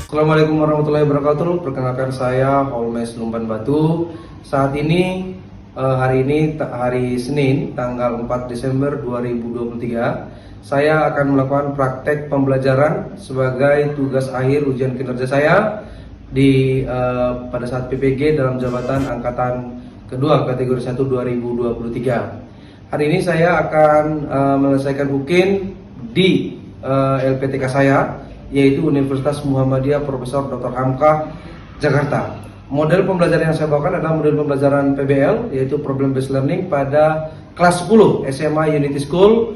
Assalamualaikum warahmatullahi wabarakatuh. Perkenalkan saya Holmes Lumban Batu. Saat ini hari Senin tanggal 4 Desember 2023, saya akan melakukan praktek pembelajaran sebagai tugas akhir ujian kinerja saya pada saat PPG dalam jabatan angkatan kedua kategori 1 2023. Hari ini saya akan menyelesaikan UKIN di LPTK saya, yaitu Universitas Muhammadiyah Profesor Dr. Hamka, Jakarta. Model pembelajaran yang saya bawakan adalah model pembelajaran PBL, yaitu Problem Based Learning pada kelas 10 SMA Unity School,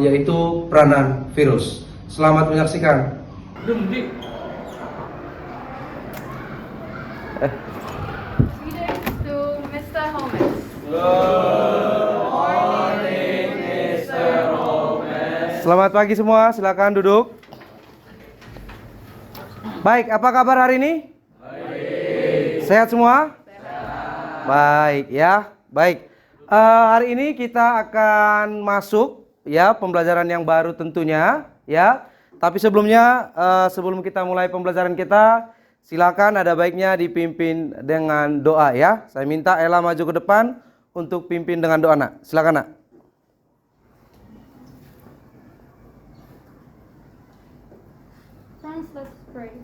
yaitu peranan virus. Selamat menyaksikan. Greetings to Mr. Holmes. Selamat pagi semua, silakan duduk. Baik, apa kabar hari ini? Baik. Sehat semua? Sehat. Baik ya, baik. Hari ini kita akan masuk ya pembelajaran yang baru tentunya ya. Tapi sebelumnya, sebelum kita mulai pembelajaran kita, silakan ada baiknya dipimpin dengan doa ya. Saya minta Ella maju ke depan untuk pimpin dengan doa, nak. Silakan, nak. Friends, let's pray.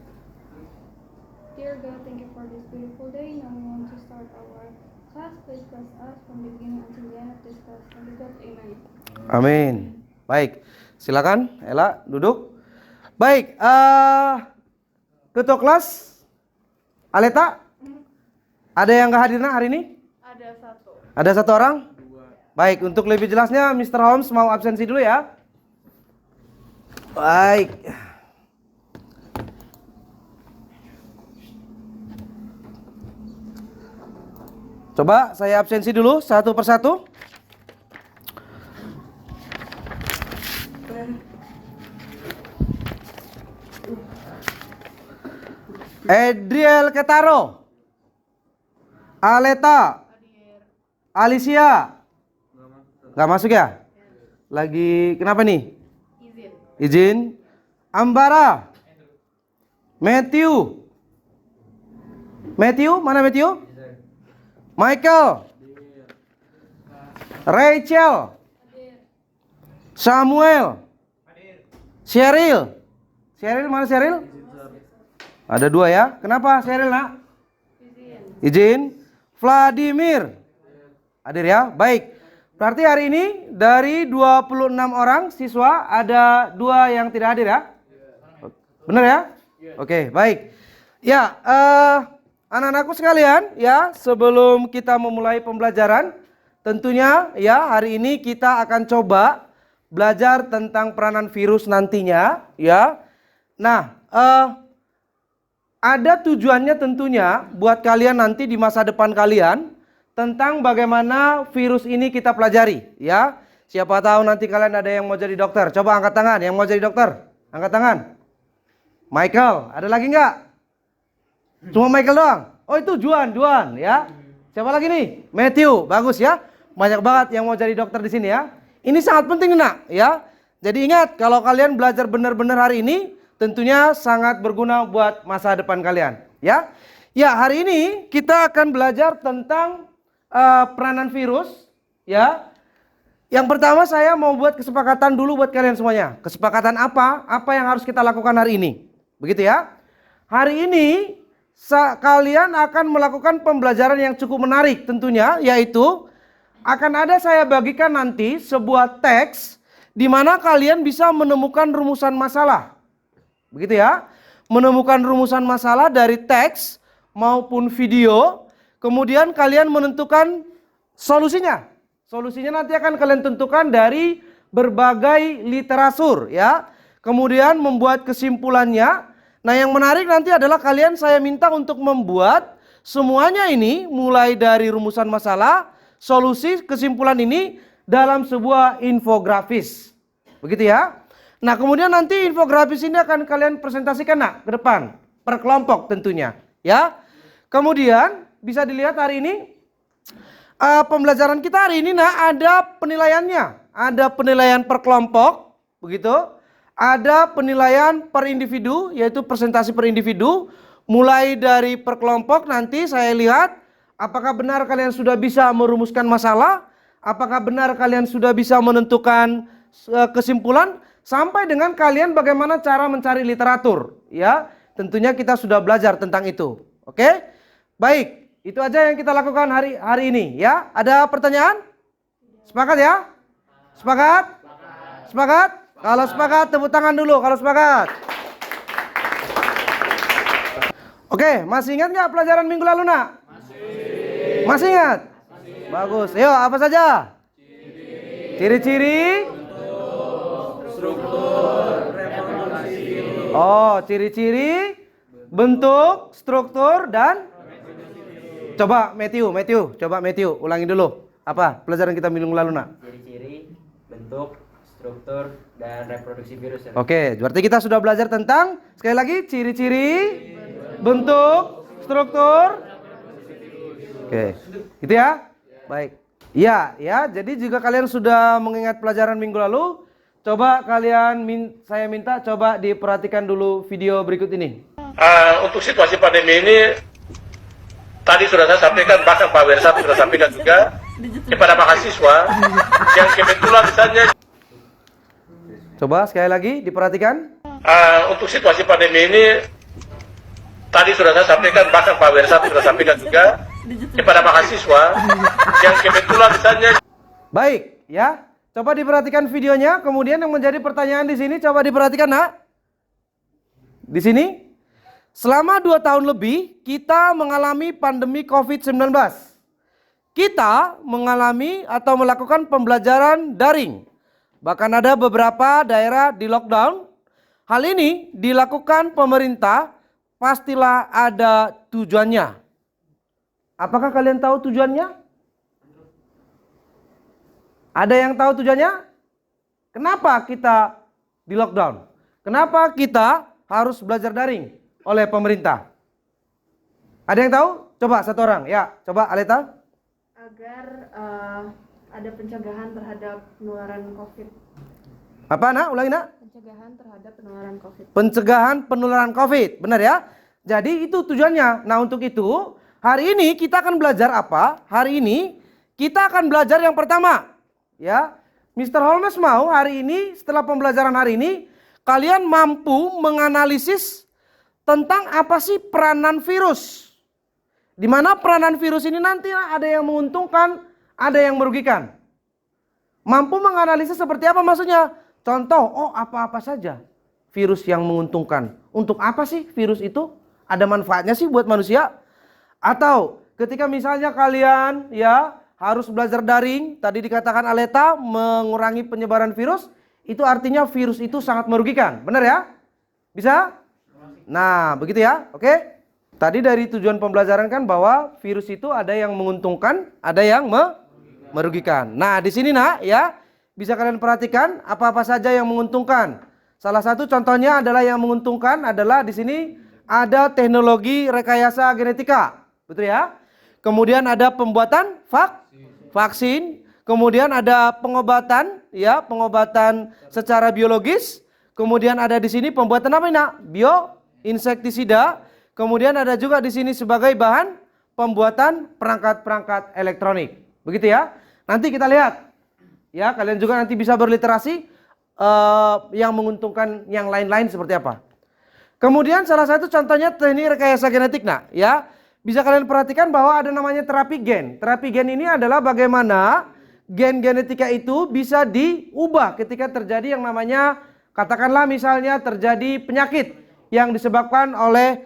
Dear God, thank you for this beautiful day. Now we want to start our class. Please bless us from the beginning until the end of this class. Thank you, God. Amen. Amin. Baik, silakan Ella duduk. Baik, ketua kelas Aleta, ada yang nggak hadir hari ini? Ada satu. Ada satu orang? Baik, untuk lebih jelasnya Mr. Holmes mau absensi dulu ya. Baik. Coba saya absensi dulu satu persatu. Edriel Ketaro, Aleta, Alicia, nggak masuk ya? Lagi kenapa nih? Izin. Ambara, Matthew, mana Matthew? Michael, Rachel, Samuel, Cheryl, mana Cheryl? Ada dua ya. Kenapa Cheryl, nak? Izin. Vladimir, hadir ya. Baik. Berarti hari ini dari 26 orang siswa ada dua yang tidak hadir ya. Benar ya? Oke, baik. Ya, anak-anakku sekalian ya, sebelum kita memulai pembelajaran, tentunya ya hari ini kita akan coba belajar tentang peranan virus nantinya ya. Nah, ada tujuannya tentunya buat kalian nanti di masa depan kalian tentang bagaimana virus ini kita pelajari ya. Siapa tahu nanti kalian ada yang mau jadi dokter. Coba angkat tangan yang mau jadi dokter. Angkat tangan. Michael, ada lagi nggak? Cuma Michael doang. Oh itu Juan ya. Siapa lagi nih? Matthew, bagus ya. Banyak banget yang mau jadi dokter di sini ya. Ini sangat penting nak ya. Jadi ingat kalau kalian belajar benar-benar hari ini, tentunya sangat berguna buat masa depan kalian ya. Ya hari ini kita akan belajar tentang peranan virus ya. Yang pertama saya mau buat kesepakatan dulu buat kalian semuanya. Kesepakatan apa? Apa yang harus kita lakukan hari ini? Begitu ya. Hari ini kalian akan melakukan pembelajaran yang cukup menarik tentunya, yaitu akan ada saya bagikan nanti sebuah teks di mana kalian bisa menemukan rumusan masalah. Begitu ya. Menemukan rumusan masalah dari teks maupun video, kemudian kalian menentukan solusinya. Solusinya nanti akan kalian tentukan dari berbagai literatur ya. Kemudian membuat kesimpulannya. Nah yang menarik nanti adalah saya minta untuk membuat semuanya ini mulai dari rumusan masalah, solusi, kesimpulan ini dalam sebuah infografis. Begitu ya. Nah kemudian nanti infografis ini akan kalian presentasikan nak ke depan per kelompok tentunya ya. Kemudian bisa dilihat hari ini pembelajaran kita hari ini nah ada penilaiannya, ada penilaian per kelompok begitu. ada penilaian per individu, yaitu presentasi per individu. Mulai dari per kelompok nanti saya lihat apakah benar kalian sudah bisa merumuskan masalah, apakah benar kalian sudah bisa menentukan kesimpulan, sampai dengan kalian bagaimana cara mencari literatur. Ya, tentunya kita sudah belajar tentang itu. Oke? Baik, itu aja yang kita lakukan hari ini ya. Ada pertanyaan? Sepakat ya? Sepakat? Sepakat? Kalau sepakat tepuk tangan dulu kalau sepakat. Oke, masih ingat nggak pelajaran minggu lalu, nak? Masih ingat? Bagus. Ayo, apa saja? Ciri-ciri? Oh, ciri-ciri, bentuk, struktur, dan coba Matthew, ulangi dulu. Apa pelajaran kita minggu lalu, nak? Ciri-ciri, bentuk, struktur, dan reproduksi virus. Oke, berarti kita sudah belajar tentang, sekali lagi, ciri-ciri, bentuk, struktur. Oke, gitu ya? Baik. Iya, ya. Jadi jika kalian sudah mengingat pelajaran minggu lalu, coba kalian saya minta coba diperhatikan dulu video berikut ini. Untuk situasi pandemi ini, tadi sudah saya sampaikan, bahkan Pak Wersa sudah sampaikan juga kepada mahasiswa yang kebetulan misalnya. Coba sekali lagi diperhatikan. Untuk situasi pandemi ini, tadi sudah saya sampaikan, bahkan Pak Wersa sudah sampaikan juga kepada mahasiswa yang kebetulan misalnya. Baik, ya. Coba diperhatikan videonya. Kemudian yang menjadi pertanyaan di sini, coba diperhatikan, nak. Di sini, selama 2 tahun lebih kita mengalami pandemi COVID-19. Kita mengalami atau melakukan pembelajaran daring. Bahkan ada beberapa daerah di lockdown. Hal ini dilakukan pemerintah, pastilah ada tujuannya. Apakah kalian tahu tujuannya? Ada yang tahu tujuannya? Kenapa kita di lockdown? Kenapa kita harus belajar daring oleh pemerintah? Ada yang tahu? Coba satu orang. Ya, coba Aleta. Agar ada pencegahan terhadap penularan COVID. Apa, nak? Ulangi, nak. Pencegahan terhadap penularan COVID. Pencegahan penularan COVID. Benar ya? Jadi itu tujuannya. Nah, untuk itu hari ini kita akan belajar apa? Hari ini kita akan belajar yang pertama. Ya, Mr. Holmes mau hari ini, setelah pembelajaran hari ini, kalian mampu menganalisis tentang apa sih peranan virus. Di mana peranan virus ini nanti ada yang menguntungkan, ada yang merugikan. Mampu menganalisis seperti apa maksudnya? Contoh, oh apa-apa saja virus yang menguntungkan. Untuk apa sih virus itu? Ada manfaatnya sih buat manusia? Atau ketika misalnya kalian ya harus belajar daring, tadi dikatakan Aleta mengurangi penyebaran virus, itu artinya virus itu sangat merugikan. Benar ya? Bisa? Nah, begitu ya. Oke. Tadi dari tujuan pembelajaran kan bahwa virus itu ada yang menguntungkan, ada yang merugikan. Nah, di sini nak ya, bisa kalian perhatikan apa-apa saja yang menguntungkan. Salah satu contohnya adalah yang menguntungkan adalah di sini ada teknologi rekayasa genetika. Betul ya? Kemudian ada pembuatan vaksin, kemudian ada pengobatan, ya, pengobatan secara biologis. Kemudian ada di sini pembuatan apa ini, nak? Bioinsektisida. Kemudian ada juga di sini sebagai bahan pembuatan perangkat-perangkat elektronik. Begitu ya. Nanti kita lihat. Ya, kalian juga nanti bisa berliterasi yang menguntungkan yang lain-lain seperti apa. Kemudian salah satu contohnya teknik rekayasa genetik, nak, ya. Bisa kalian perhatikan bahwa ada namanya terapi gen. Terapi gen ini adalah bagaimana gen genetika itu bisa diubah ketika terjadi yang namanya, katakanlah misalnya terjadi penyakit yang disebabkan oleh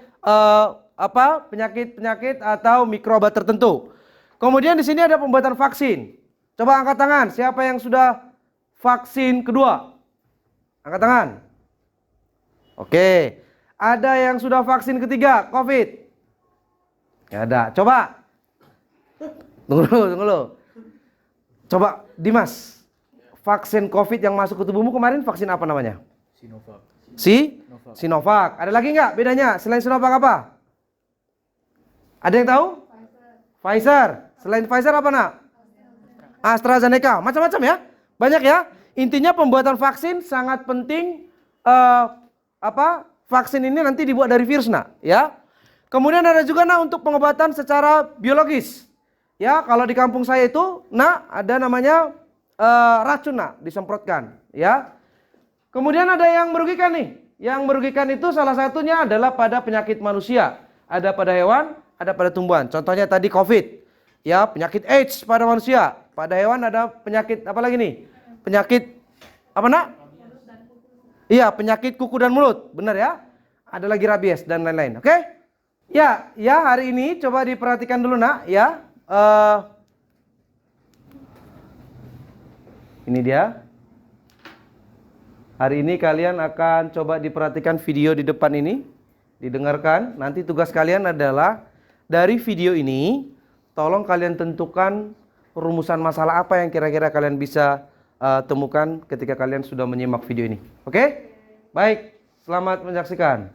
penyakit atau mikroba tertentu. Kemudian di sini ada pembuatan vaksin. Coba angkat tangan, siapa yang sudah vaksin kedua? Angkat tangan. Oke. Ada yang sudah vaksin ketiga, COVID? Ya ada. Coba. Tunggu dulu. Coba Dimas. Vaksin COVID yang masuk ke tubuhmu kemarin vaksin apa namanya? Sinovac. Sinovac. Ada lagi nggak bedanya? Selain Sinovac apa? Ada yang tahu? Pfizer. Selain Pfizer apa, nak? AstraZeneca. Macam-macam ya. Banyak ya. Intinya pembuatan vaksin sangat penting vaksin ini nanti dibuat dari virus nak, ya. Kemudian ada juga nak untuk pengobatan secara biologis. Ya, kalau di kampung saya itu nak ada namanya racun nak disemprotkan, ya. Kemudian ada yang merugikan nih. Yang merugikan itu salah satunya adalah pada penyakit manusia. Ada pada hewan, ada pada tumbuhan. Contohnya tadi COVID. Ya, penyakit AIDS pada manusia. Pada hewan ada penyakit apa lagi nih? Penyakit apa nak? Iya, penyakit kuku dan mulut. Benar ya? Ada lagi rabies dan lain-lain. Oke? Ya, hari ini coba diperhatikan dulu nak, ya. Ini dia. Hari ini kalian akan coba diperhatikan video di depan ini, didengarkan. Nanti tugas kalian adalah dari video ini, tolong kalian tentukan rumusan masalah apa yang kira-kira kalian bisa temukan ketika kalian sudah menyimak video ini. Oke? Baik, selamat menyaksikan.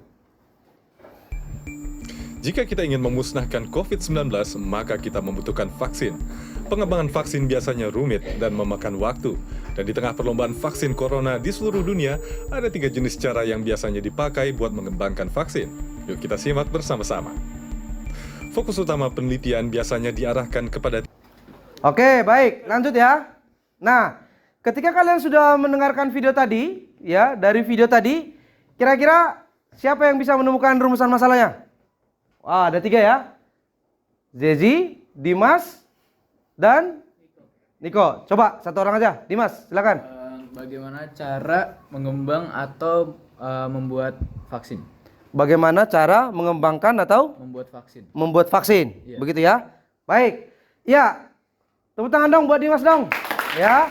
Jika kita ingin memusnahkan COVID-19, maka kita membutuhkan vaksin. Pengembangan vaksin biasanya rumit dan memakan waktu. Dan di tengah perlombaan vaksin corona di seluruh dunia, ada 3 jenis cara yang biasanya dipakai buat mengembangkan vaksin. Yuk kita simak bersama-sama. Fokus utama penelitian biasanya diarahkan kepada... Oke, baik, lanjut ya. Nah, ketika kalian sudah mendengarkan video tadi, ya, dari video tadi, kira-kira siapa yang bisa menemukan rumusan masalahnya? Wah, ada 3 ya. Zezi, Dimas, dan Niko. Coba satu orang aja. Dimas, silakan. Bagaimana cara mengembang atau membuat vaksin? Bagaimana cara mengembangkan atau Membuat vaksin. membuat vaksin? Iya. Begitu ya. Baik. Ya. Tepuk tangan dong buat Dimas dong. Ya.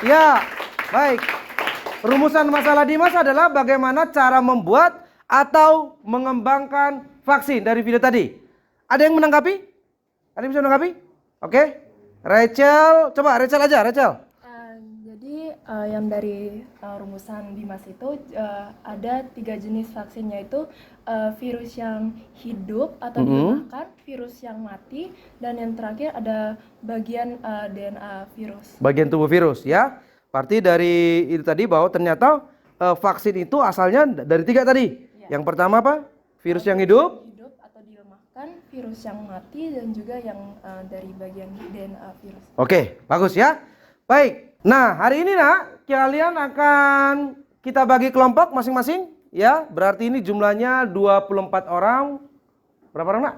Ya. Baik. Rumusan masalah Dimas adalah bagaimana cara membuat atau mengembangkan vaksin dari video tadi. Ada yang menanggapi? Ada yang bisa menanggapi? Oke. Rachel, coba Rachel aja, Rachel. Jadi yang dari rumusan Dimas itu ada 3 jenis vaksin, yaitu virus yang hidup atau dimakan, virus yang mati, dan yang terakhir ada bagian DNA virus. Bagian tubuh virus ya. Berarti dari itu tadi bahwa ternyata vaksin itu asalnya dari 3 tadi. Ya. Yang pertama apa? Virus yang hidup. Hidup atau dilemahkan, virus yang mati, dan juga yang dari bagian DNA virus. Oke, bagus ya. Baik. Nah, hari ini nak, kalian akan kita bagi kelompok masing-masing ya. Berarti ini jumlahnya 24 orang. Berapa orang nak?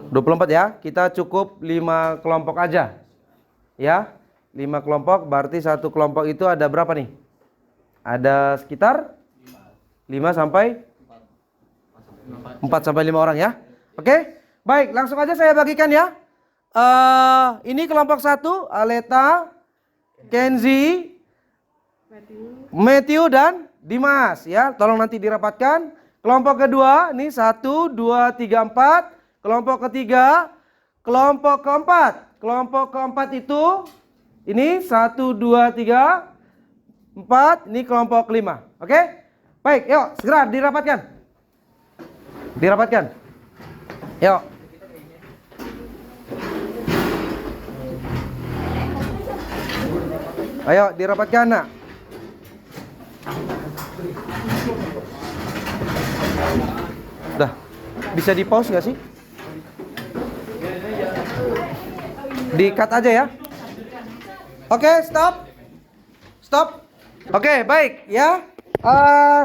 24 ya. Kita cukup 5 kelompok aja. Ya. 5 kelompok, berarti satu kelompok itu ada berapa nih? Ada sekitar 5 sampai 4 sampai 5 orang ya. Oke? Baik, langsung aja saya bagikan ya. Ini kelompok 1, Aleta, Kenzi, Matthew dan Dimas ya. Tolong nanti dirapatkan. Kelompok kedua, ini 1, 2, 3, 4. Kelompok ketiga, kelompok keempat. Kelompok keempat itu ini 1, 2, 3, 4. Ini kelompok kelima. Oke? Baik, yuk segera dirapatkan. Dirapatkan. Yuk. Ayo dirapatkan nak. Udah. Bisa di pause nggak sih? Di cut aja ya. Oke, stop. Stop. Oke, baik ya.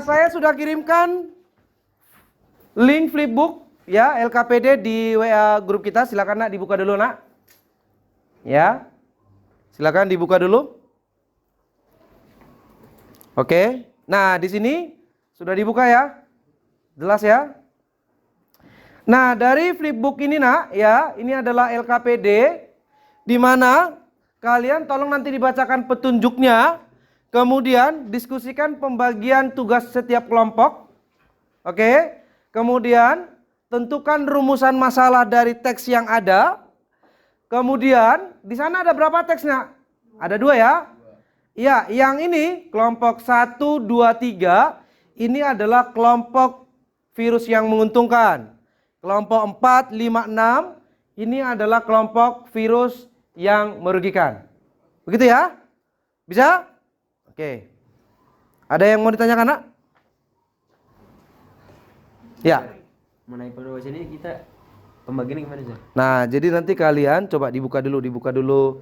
Saya sudah kirimkan link flipbook ya LKPD di WA grup kita. Silakan nak dibuka dulu nak. Ya. Silakan dibuka dulu. Oke. Nah, di sini sudah dibuka ya. Jelas ya? Nah, dari flipbook ini nak ya, ini adalah LKPD di mana kalian tolong nanti dibacakan petunjuknya, kemudian diskusikan pembagian tugas setiap kelompok. Oke. Kemudian tentukan rumusan masalah dari teks yang ada. Kemudian di sana ada berapa teksnya? Ada 2 ya. Ya, yang ini kelompok 1, 2, 3 ini adalah kelompok virus yang menguntungkan. Kelompok 4, 5, 6 ini adalah kelompok virus yang merugikan. Begitu ya? Bisa? Oke. Ada yang mau ditanyakan, Nak? Ya. Mengenai pendosen ini kita pembagiannya gimana sih? Nah, jadi nanti kalian coba dibuka dulu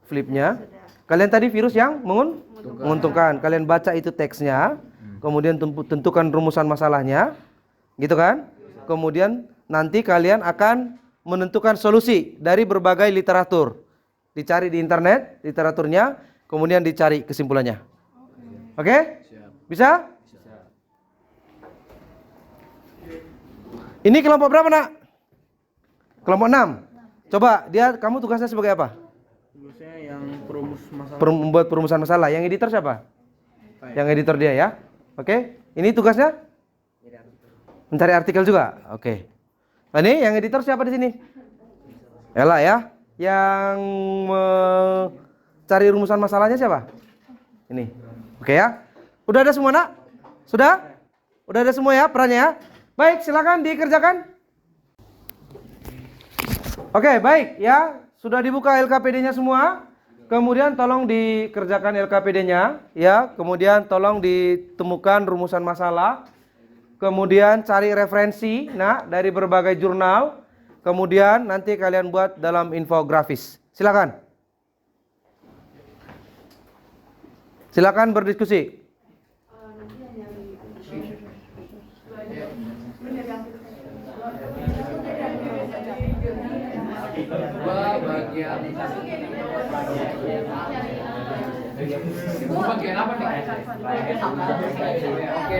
flipnya. Kalian tadi virus yang menguntungkan. Kalian baca itu teksnya, kemudian tentukan rumusan masalahnya, gitu kan? Kemudian nanti kalian akan menentukan solusi dari berbagai literatur. Dicari di internet literaturnya, kemudian dicari kesimpulannya. Oke? Bisa? Ini kelompok berapa, Nak? Kelompok 6. Coba, kamu tugasnya sebagai apa? Tugasnya yang perumus masalah. Membuat perumusan masalah. Yang editor siapa? Yang editor dia ya. Oke. Ini tugasnya? Mencari artikel juga. Oke. Nah, ini yang editor siapa di sini? Ella ya. Yang mencari rumusan masalahnya siapa? Ini. Oke ya. Udah ada semua, Nak? Sudah? Udah ada semua ya perannya ya? Baik, silakan dikerjakan. Oke, baik ya. Sudah dibuka LKPD-nya semua. Kemudian tolong dikerjakan LKPD-nya ya. Kemudian tolong ditemukan rumusan masalah. Kemudian cari referensi dari berbagai jurnal. Kemudian nanti kalian buat dalam infografis. Silakan. Silakan berdiskusi. Bagian apa nih? Oke.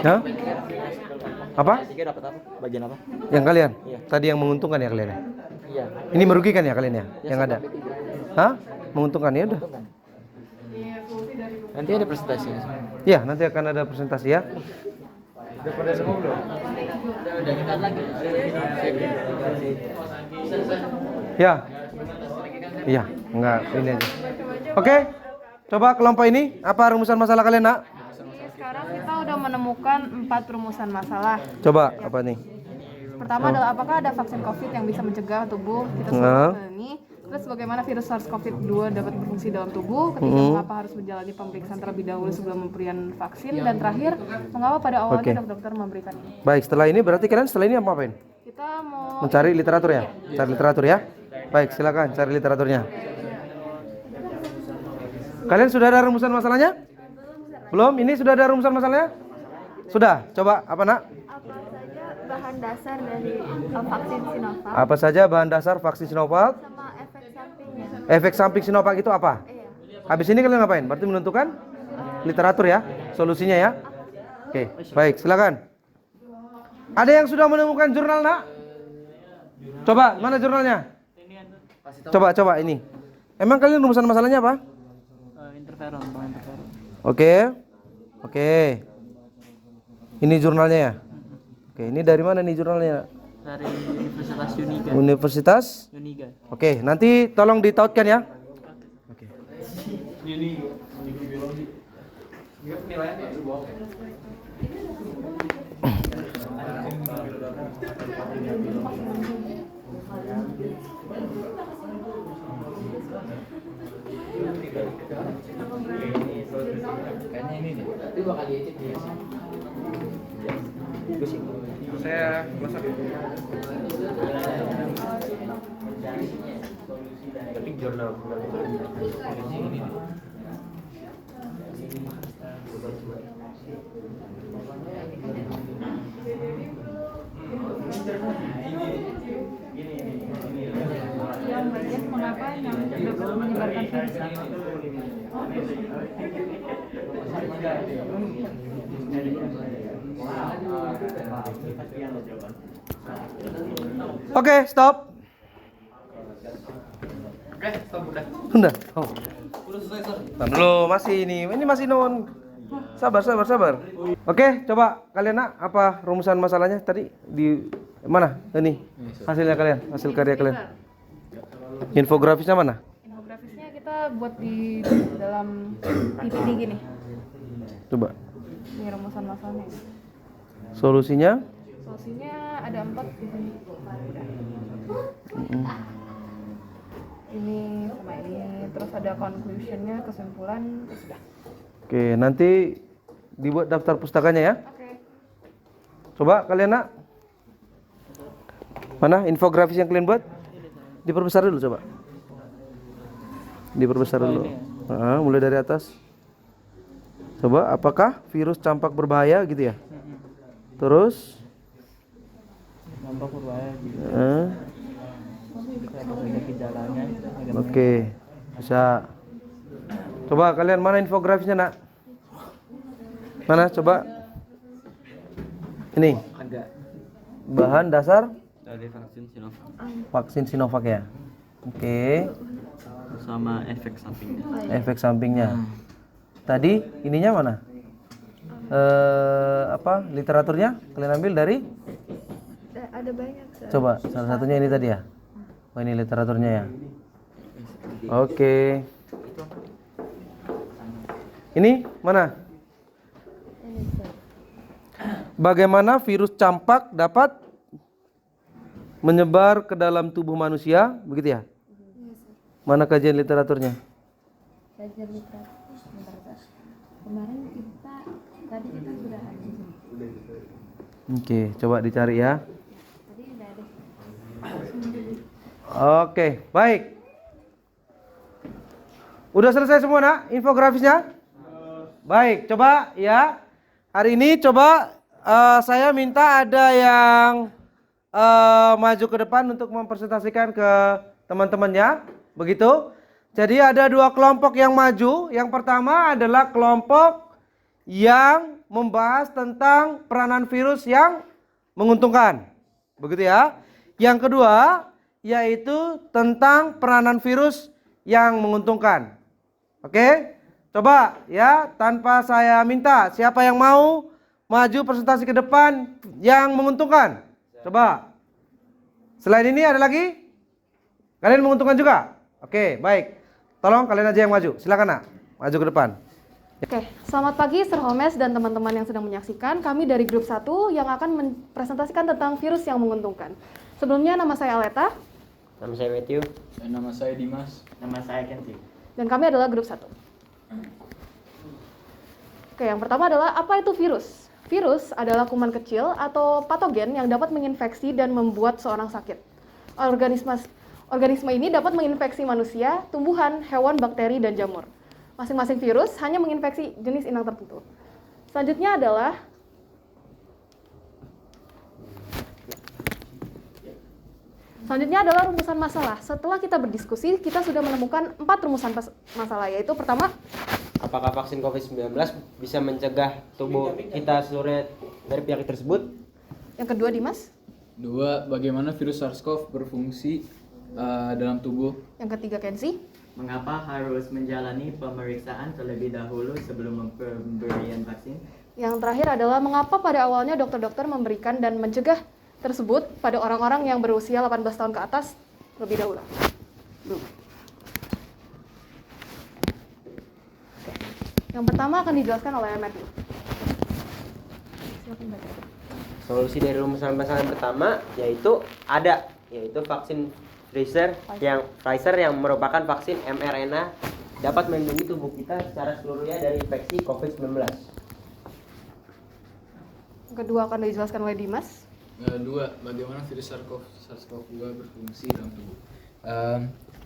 Hah? Apa? Tiga dapat apa? Bagian apa? Yang kalian? Iya. Tadi yang menguntungkan ya kalian ya? Iya. Ini merugikan ya kalian ya? Yang ada? Hah? Menguntungkan ya udah. Nanti ada presentasinya. Ya, nanti akan ada presentasi ya. Udah pada semua belum? Udah kita lagi. Ya. Iya, enggak ini aja. Oke. Coba kelompok ini apa rumusan masalah kalian, Nak? Sekarang kita udah menemukan 4 rumusan masalah. Coba apa nih? Pertama adalah apakah ada vaksin COVID yang bisa mencegah tubuh kita Nah. ini? Terus bagaimana virus SARS-CoV-2 dapat berfungsi dalam tubuh? Ketiga, mengapa harus menjalani pemeriksaan terlebih dahulu sebelum pemberian vaksin? Dan terakhir, mengapa pada awalnya dokter memberikan ini? Baik, setelah ini berarti kalian setelah ini apa apain? Kita mau Mencari literatur ya? Cari literatur ya? Baik, silakan cari literaturnya. Kalian sudah ada rumusan masalahnya? Belum? Ini sudah ada rumusan masalahnya? Sudah. Coba apa, Nak? Bahan dasar dari vaksin Sinovac Apa saja bahan dasar vaksin Sinovac? sama efek sampingnya. Efek samping Sinovac itu apa? Iya. Habis ini kalian ngapain? Berarti menentukan literatur ya, solusinya ya. Oke, baik, silakan. Ada yang sudah menemukan jurnal, Nak? Coba, mana jurnalnya? Coba ini. Emang kalian rumusan masalahnya apa? Interferon. Oke. Ini jurnalnya ya? Oke, ini dari mana nih jurnalnya? Dari Universitas Uniga. Universitas? Uniga. Oke, nanti tolong ditautkan ya. Oke. Kayaknya ini nih. Itu bakal diedit ya. Saya masak. Tapi jurnal. yang bagian mengapa yang dapat menyebarkan virus? Oke, stop. Oke, stop udah. Udah. Oh. Belum, masih ini masih non. Sabar. Oke, coba kalian, Nak, apa rumusan masalahnya tadi di mana? Ini hasilnya kalian, hasil karya kalian. Infografisnya mana? Infografisnya kita buat di dalam PPT gini. Coba. Ini rumusan masalahnya. Solusinya? Solusinya ada 4 di sini. Ini sama ini, terus ada conclusionnya, kesimpulan, terus sudah. Oke, nanti dibuat daftar pustakanya ya. Oke. Coba kalian nak. Mana infografis yang kalian buat? Diperbesar dulu coba. Diperbesar dulu. Mulai dari atas. Coba, apakah virus campak berbahaya gitu ya? Terus Campak berbahaya gitu. Gejalanya. Oke, bisa. Coba kalian mana infografisnya nak? Mana coba? Ini Ada bahan dasar dari vaksin Sinovac vaksin Sinovac ya. Oke, sama efek sampingnya. efek sampingnya. Tadi ininya mana? Apa literaturnya? Kalian ambil dari? Ada banyak, Sir. Coba salah satunya ini tadi ya. Oh ini literaturnya ya. Oke. Ini mana? Bagaimana virus campak dapat menyebar ke dalam tubuh manusia, begitu ya? Mana kajian literaturnya? Kajian literatur. Kemarin tadi kita sudah ada. Oke, coba dicari ya. Tadi udah ada. Oke, baik. Udah selesai semua nak infografisnya? Baik, coba ya. Hari ini coba saya minta ada yang maju ke depan untuk mempresentasikan ke teman-temannya. Begitu. Jadi ada dua kelompok yang maju. Yang pertama adalah kelompok yang membahas tentang peranan virus yang menguntungkan. Begitu ya. Yang kedua yaitu tentang peranan virus yang menguntungkan. Oke? Coba ya, tanpa saya minta, siapa yang mau maju presentasi ke depan yang menguntungkan? Coba. Selain ini ada lagi? Kalian menguntungkan juga? Oke, baik. Tolong kalian aja yang maju. Silakan nak, maju ke depan. Oke, selamat pagi Sir Holmes dan teman-teman yang sedang menyaksikan. Kami dari grup 1 yang akan mempresentasikan tentang virus yang menguntungkan. Sebelumnya nama saya Aleta. Nama saya Matthew. Dan nama saya Dimas. Nama saya Kenty. Dan kami adalah grup 1. Oke, yang pertama adalah apa itu virus? Virus adalah kuman kecil atau patogen yang dapat menginfeksi dan membuat seorang sakit. Organisme ini dapat menginfeksi manusia, tumbuhan, hewan, bakteri, dan jamur. Masing-masing virus hanya menginfeksi jenis inang tertentu. Selanjutnya adalah rumusan masalah. Setelah kita berdiskusi, kita sudah menemukan 4 rumusan masalah, yaitu pertama, Apakah vaksin COVID-19 bisa mencegah tubuh kita seluruhnya dari penyakit tersebut? yang kedua Dimas, 2. Bagaimana virus SARS-CoV berfungsi dalam tubuh? yang ketiga Kenzi, Mengapa harus menjalani pemeriksaan terlebih dahulu sebelum pemberian vaksin? yang terakhir adalah mengapa pada awalnya dokter-dokter memberikan dan mencegah tersebut pada orang-orang yang berusia 18 tahun ke atas lebih dahulu. Oke. Yang pertama akan dijelaskan oleh Matthew. Silakan baca. Solusi dari rumusan masalah yang pertama yaitu vaksin Pfizer yang merupakan vaksin mRNA dapat melindungi tubuh kita secara seluruhnya dari infeksi COVID-19. Yang kedua akan dijelaskan oleh Dimas. 2. Bagaimana virus SARS-CoV-2 berfungsi dalam tubuh?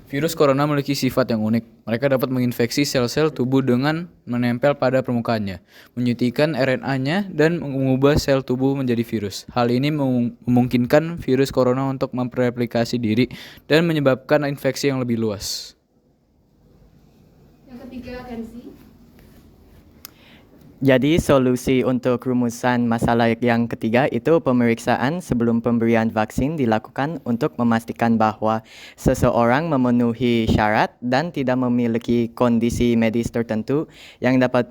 Virus corona memiliki sifat yang unik. Mereka dapat menginfeksi sel-sel tubuh dengan menempel pada permukaannya, menyuntikkan RNA-nya, dan mengubah sel tubuh menjadi virus. Hal ini memungkinkan virus corona untuk mereplikasi diri dan menyebabkan infeksi yang lebih luas. Yang ketiga Kenzi. Jadi solusi untuk rumusan masalah yang ketiga itu pemeriksaan sebelum pemberian vaksin dilakukan untuk memastikan bahwa seseorang memenuhi syarat dan tidak memiliki kondisi medis tertentu yang dapat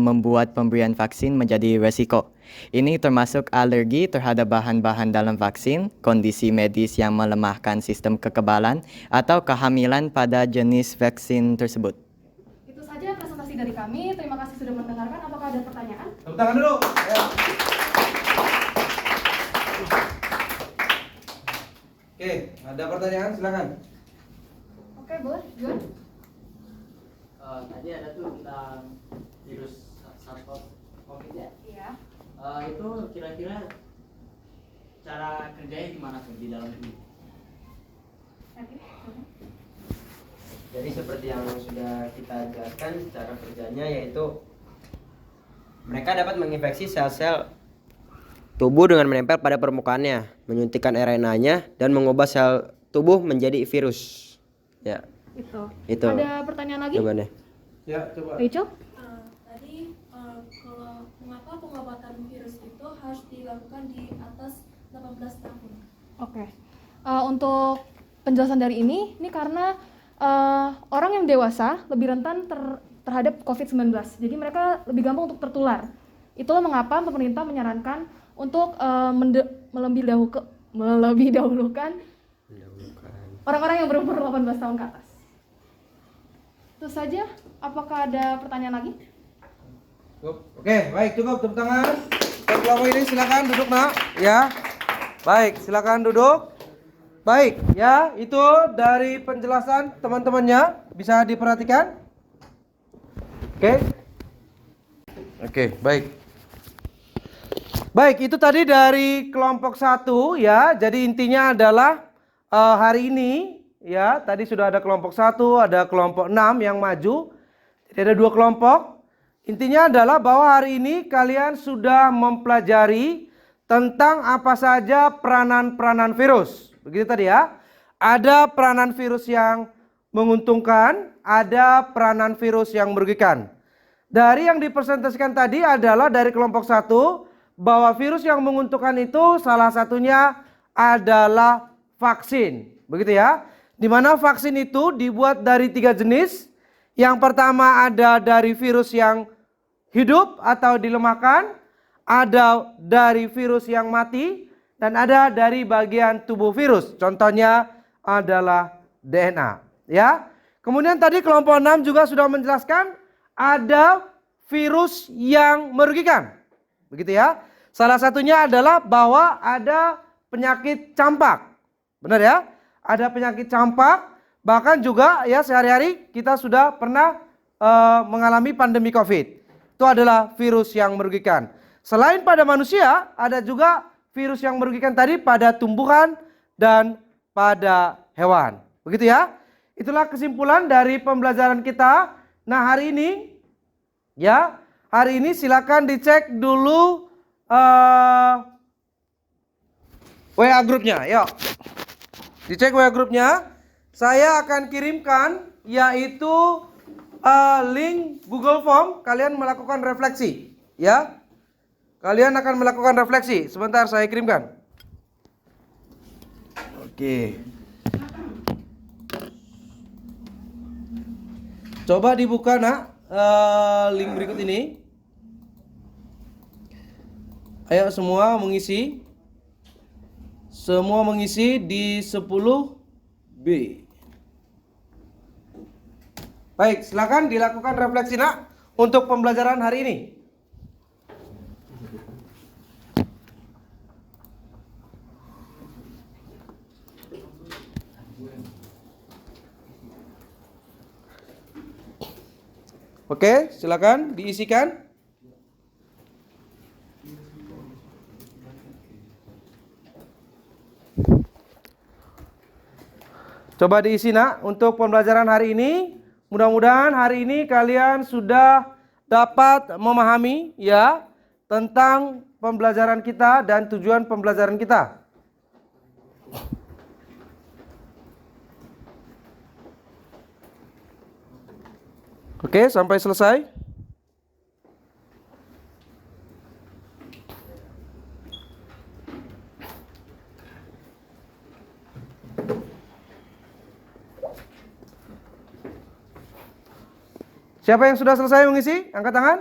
membuat pemberian vaksin menjadi resiko. Ini termasuk alergi terhadap bahan-bahan dalam vaksin, kondisi medis yang melemahkan sistem kekebalan, atau kehamilan pada jenis vaksin tersebut. Itu saja presentasi dari kami. Terima kasih sudah mendengarkan. Apakah ada pertanyaan? Tepuk tangan dulu. Ya. Oke, ada pertanyaan silakan. Oke, boleh. John? Tadi ada tuh tentang virus SARS-CoV ya. Iya. Itu kira-kira cara kerjanya gimana tuh di dalam tubuh? Jadi seperti yang sudah kita jelaskan, cara kerjanya yaitu mereka dapat menginfeksi sel-sel tubuh dengan menempel pada permukaannya, menyuntikkan RNA-nya dan mengubah sel tubuh menjadi virus. Ya, itu. Ada pertanyaan lagi? Coba deh. Ya, coba. Rachel? Tadi kalau mengapa pengobatan virus itu harus dilakukan di atas 18 tahun? Oke. Untuk penjelasan dari ini karena orang yang dewasa lebih rentan terhadap COVID-19. Jadi mereka lebih gampang untuk tertular. Itulah mengapa pemerintah menyarankan untuk melebih dahulukan orang-orang yang berumur 18 tahun ke atas. Itu saja. Apakah ada pertanyaan lagi? Oke, baik, cukup tepuk tangan. Untuk kelompok ini silakan duduk, Nak. Ya. Baik, silakan duduk. Baik, ya, itu dari penjelasan teman-temannya bisa diperhatikan. Oke. Oke, baik. Baik, itu tadi dari kelompok 1 ya. Jadi intinya adalah hari ini ya, tadi sudah ada kelompok 1, ada kelompok 6 yang maju. Jadi ada 2 kelompok. Intinya adalah bahwa hari ini kalian sudah mempelajari tentang apa saja peranan-peranan virus. Begitu tadi ya. Ada peranan virus yang menguntungkan, ada peranan virus yang merugikan. Dari yang dipresentasikan tadi adalah dari kelompok 1 bahwa virus yang menguntungkan itu salah satunya adalah vaksin. Begitu ya. Di mana vaksin itu dibuat dari 3 jenis. Yang pertama ada dari virus yang hidup atau dilemahkan, ada dari virus yang mati, dan ada dari bagian tubuh virus. Contohnya adalah DNA. Ya. Kemudian tadi kelompok 6 juga sudah menjelaskan ada virus yang merugikan. Begitu ya. Salah satunya adalah bahwa ada penyakit campak. Benar ya? Ada penyakit campak. Bahkan juga ya sehari-hari kita sudah pernah mengalami pandemi COVID. Itu adalah virus yang merugikan. Selain pada manusia, ada juga virus yang merugikan tadi pada tumbuhan dan pada hewan. Begitu ya? Itulah kesimpulan dari pembelajaran kita. Nah, hari ini silakan dicek dulu WA grupnya. Yuk. Dicek WA grupnya. Saya akan kirimkan yaitu link Google Form. Kalian melakukan refleksi, ya. Kalian akan melakukan refleksi. Sebentar saya kirimkan. Oke. Coba dibuka, Nak, link berikut ini. Ayo semua mengisi. Semua mengisi di 10B. Baik, silakan dilakukan refleksi, Nak, untuk pembelajaran hari ini. Oke, silakan diisikan. Coba diisi, Nak, untuk pembelajaran hari ini. Mudah-mudahan hari ini kalian sudah dapat memahami ya tentang pembelajaran kita dan tujuan pembelajaran kita. Oke, sampai selesai. Siapa yang sudah selesai mengisi? Angkat tangan.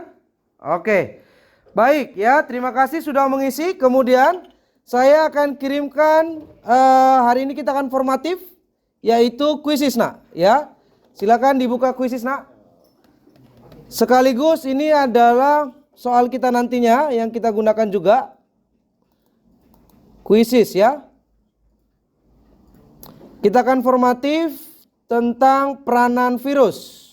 Oke. Baik ya, terima kasih sudah mengisi. Kemudian saya akan kirimkan hari ini kita akan formatif yaitu kuisis, Nak, ya. Silakan dibuka kuisis, Nak. Sekaligus ini adalah soal kita nantinya yang kita gunakan juga. Kuisis ya. Kita akan formatif tentang peranan virus.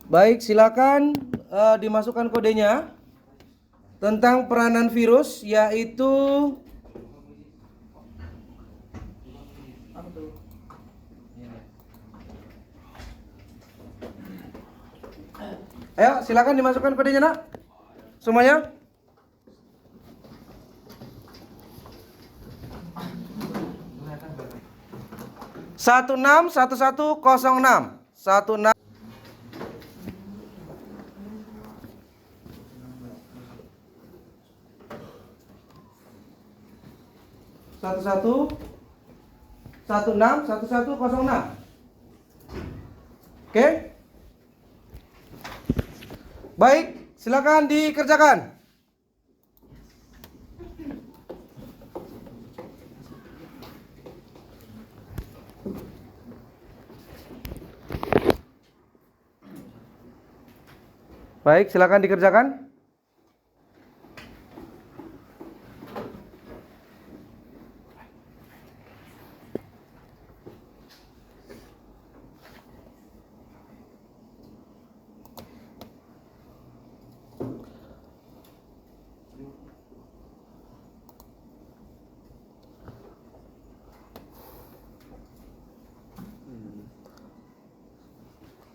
Baik, silakan dimasukkan kodenya tentang peranan virus, yaitu ayo silakan dimasukkan kodenya, nak, semuanya. Satu enam 16. Satu enam 1106. Oke. Baik, silakan dikerjakan. Baik, silakan dikerjakan.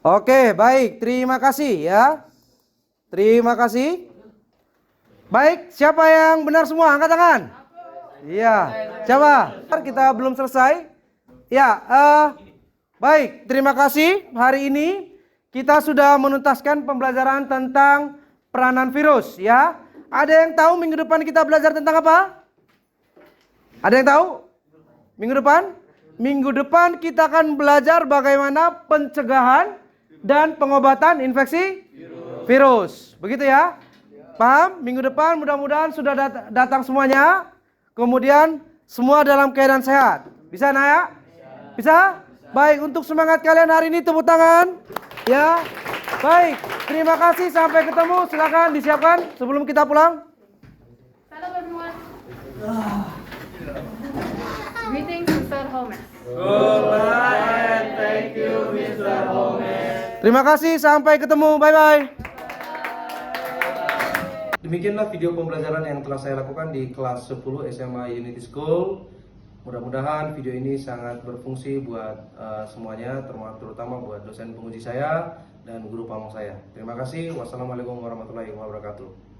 Oke, baik. Terima kasih ya. Terima kasih. Baik, siapa yang benar semua? Angkat tangan. Iya. Siapa? Kita belum selesai. Ya, baik. Terima kasih. Hari ini kita sudah menuntaskan pembelajaran tentang peranan virus ya. Ada yang tahu minggu depan kita belajar tentang apa? Ada yang tahu? Minggu depan? Minggu depan kita akan belajar bagaimana pencegahan dan pengobatan infeksi virus. Begitu ya? Paham? Minggu depan mudah-mudahan sudah datang semuanya. Kemudian semua dalam keadaan sehat. Bisa, Naya? Bisa? Baik, untuk semangat kalian hari ini tepuk tangan. Ya. Baik, terima kasih, sampai ketemu. Silakan disiapkan sebelum kita pulang. Hello everyone. Greetings, Mr. Holmes. Terima kasih, sampai ketemu. Bye-bye. Demikianlah video pembelajaran yang telah saya lakukan di kelas 10 SMA Unity School. Mudah-mudahan video ini sangat berfungsi buat semuanya, terutama buat dosen penguji saya dan guru pamong saya. Terima kasih. Wassalamualaikum warahmatullahi wabarakatuh.